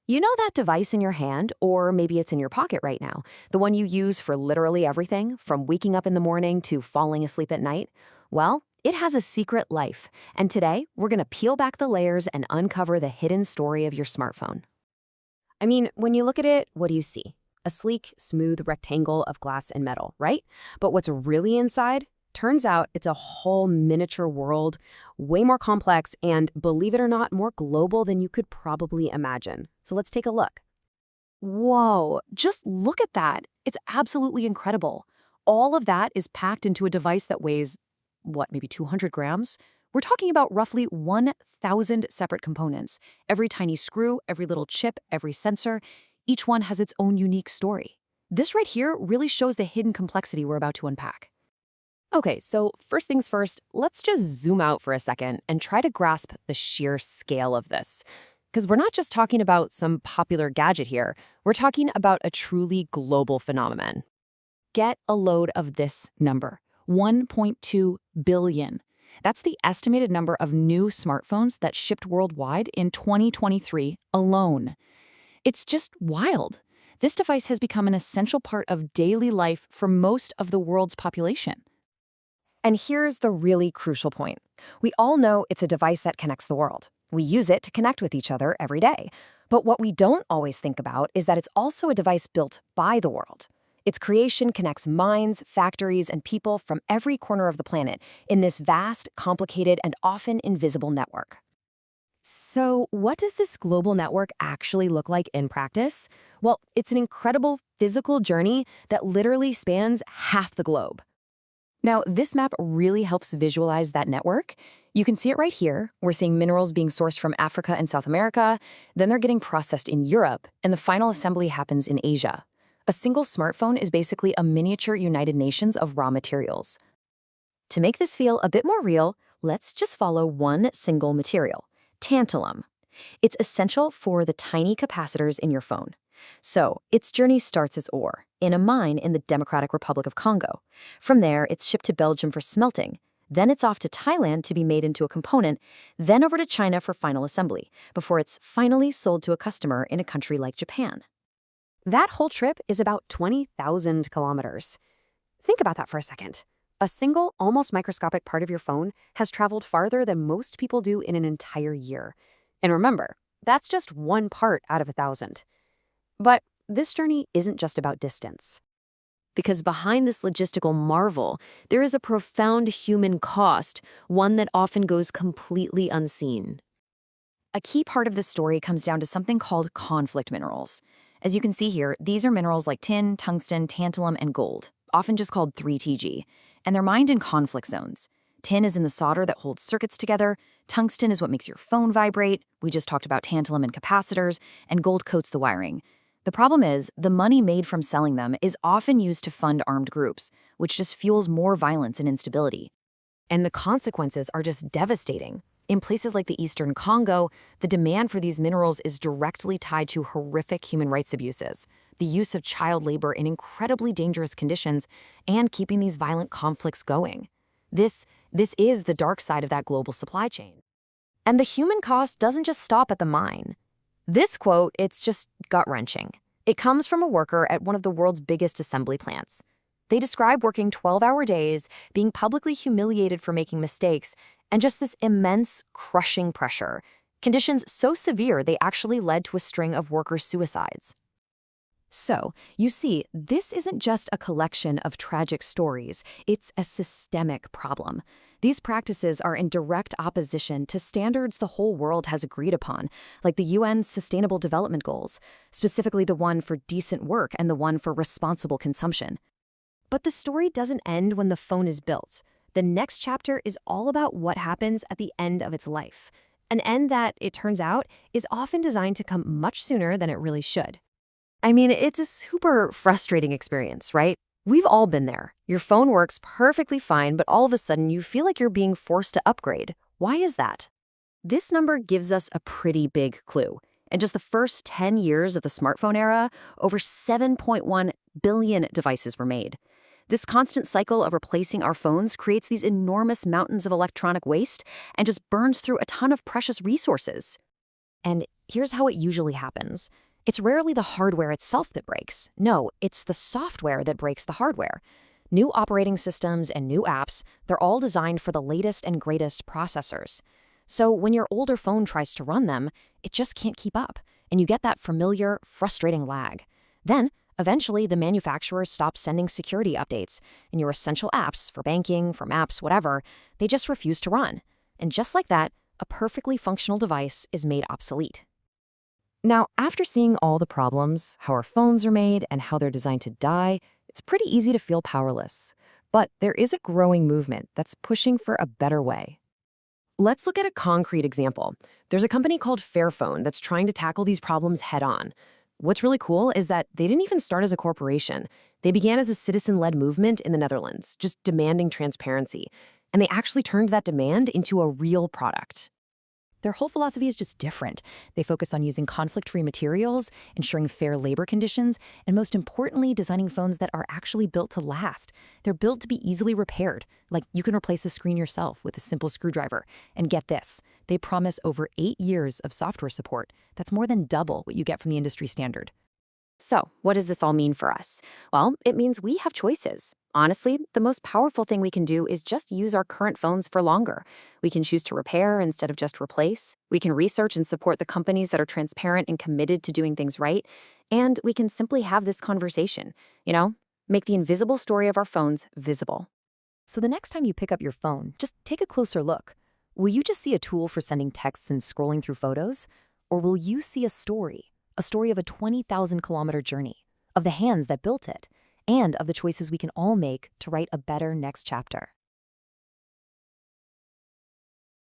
You know that device in your hand, or maybe it's in your pocket right now, the one you use for literally everything, from waking up in the morning to falling asleep at night? Well, it has a secret life, and today we're going to peel back the layers and uncover the hidden story of your smartphone. I mean, when you look at it, what do you see? A sleek, smooth rectangle of glass and metal, right? But what's really inside? Turns out it's a whole miniature world, way more complex and, believe it or not, more global than you could probably imagine. So let's take a look. Whoa, just look at that. It's absolutely incredible. All of that is packed into a device that weighs, what, maybe 200 grams? We're talking about roughly 1,000 separate components. Every tiny screw, every little chip, every sensor, each one has its own unique story. This right here really shows the hidden complexity we're about to unpack. Okay, so first things first, let's just zoom out for a second and try to grasp the sheer scale of this. Because we're not just talking about some popular gadget here, we're talking about a truly global phenomenon. Get a load of this number, 1.2 billion. That's the estimated number of new smartphones that shipped worldwide in 2023 alone. It's just wild. This device has become an essential part of daily life for most of the world's population. And here's the really crucial point. We all know it's a device that connects the world. We use it to connect with each other every day. But what we don't always think about is that it's also a device built by the world. Its creation connects minds, factories, and people from every corner of the planet in this vast, complicated, and often invisible network. So, what does this global network actually look like in practice? Well, it's an incredible physical journey that literally spans half the globe. Now, this map really helps visualize that network. You can see it right here. We're seeing minerals being sourced from Africa and South America, then they're getting processed in Europe, and the final assembly happens in Asia. A single smartphone is basically a miniature United Nations of raw materials. To make this feel a bit more real, let's just follow one single material, tantalum. It's essential for the tiny capacitors in your phone. So, its journey starts as ore, in a mine in the Democratic Republic of Congo. From there, it's shipped to Belgium for smelting. Then it's off to Thailand to be made into a component, then over to China for final assembly, before it's finally sold to a customer in a country like Japan. That whole trip is about 20,000 kilometers. Think about that for a second. A single, almost microscopic part of your phone has traveled farther than most people do in an entire year. And remember, that's just one part out of 1,000. But this journey isn't just about distance. Because behind this logistical marvel, there is a profound human cost, one that often goes completely unseen. A key part of this story comes down to something called conflict minerals. As you can see here, these are minerals like tin, tungsten, tantalum, and gold, often just called 3Tg, and they're mined in conflict zones. Tin is in the solder that holds circuits together, tungsten is what makes your phone vibrate, we just talked about tantalum and capacitors, and gold coats the wiring. The problem is, the money made from selling them is often used to fund armed groups, which just fuels more violence and instability. And the consequences are just devastating. In places like the Eastern Congo, the demand for these minerals is directly tied to horrific human rights abuses, the use of child labor in incredibly dangerous conditions, and keeping these violent conflicts going. This is the dark side of that global supply chain. And the human cost doesn't just stop at the mine. This quote, it's just gut-wrenching. It comes from a worker at one of the world's biggest assembly plants. They describe working 12-hour days, being publicly humiliated for making mistakes, and just this immense, crushing pressure. Conditions so severe they actually led to a string of worker suicides. So, you see, this isn't just a collection of tragic stories, it's a systemic problem. These practices are in direct opposition to standards the whole world has agreed upon, like the UN's Sustainable Development Goals, specifically the one for decent work and the one for responsible consumption. But the story doesn't end when the phone is built. The next chapter is all about what happens at the end of its life, an end that, it turns out, is often designed to come much sooner than it really should. I mean, it's a super frustrating experience, right? We've all been there. Your phone works perfectly fine, but all of a sudden you feel like you're being forced to upgrade. Why is that? This number gives us a pretty big clue. In just the first 10 years of the smartphone era, over 7.1 billion devices were made. This constant cycle of replacing our phones creates these enormous mountains of electronic waste and just burns through a ton of precious resources. And Here's how it usually happens. It's rarely the hardware itself that breaks. No, it's the software that breaks the hardware. New operating systems and new apps, they're all designed for the latest and greatest processors. So when your older phone tries to run them, it just can't keep up, and you get that familiar, frustrating lag. Then, eventually, the manufacturers stop sending security updates, and your essential apps, for banking, for maps, whatever, they just refuse to run. And just like that, a perfectly functional device is made obsolete. Now, after seeing all the problems, how our phones are made, and how they're designed to die, it's pretty easy to feel powerless. But there is a growing movement that's pushing for a better way. Let's look at a concrete example. There's a company called Fairphone that's trying to tackle these problems head-on. What's really cool is that they didn't even start as a corporation. They began as a citizen-led movement in the Netherlands, just demanding transparency. And they actually turned that demand into a real product. Their whole philosophy is just different. They focus on using conflict-free materials, ensuring fair labor conditions, and most importantly, designing phones that are actually built to last. They're built to be easily repaired. Like, you can replace the screen yourself with a simple screwdriver. And get this, they promise over 8 years of software support. That's more than double what you get from the industry standard. So, what does this all mean for us? Well, it means we have choices. Honestly, the most powerful thing we can do is just use our current phones for longer. We can choose to repair instead of just replace. We can research and support the companies that are transparent and committed to doing things right. And we can simply have this conversation, make the invisible story of our phones visible. So the next time you pick up your phone, just take a closer look. Will you just see a tool for sending texts and scrolling through photos? Or will you see a story of a 20,000-kilometer journey, of the hands that built it, and of the choices we can all make to write a better next chapter?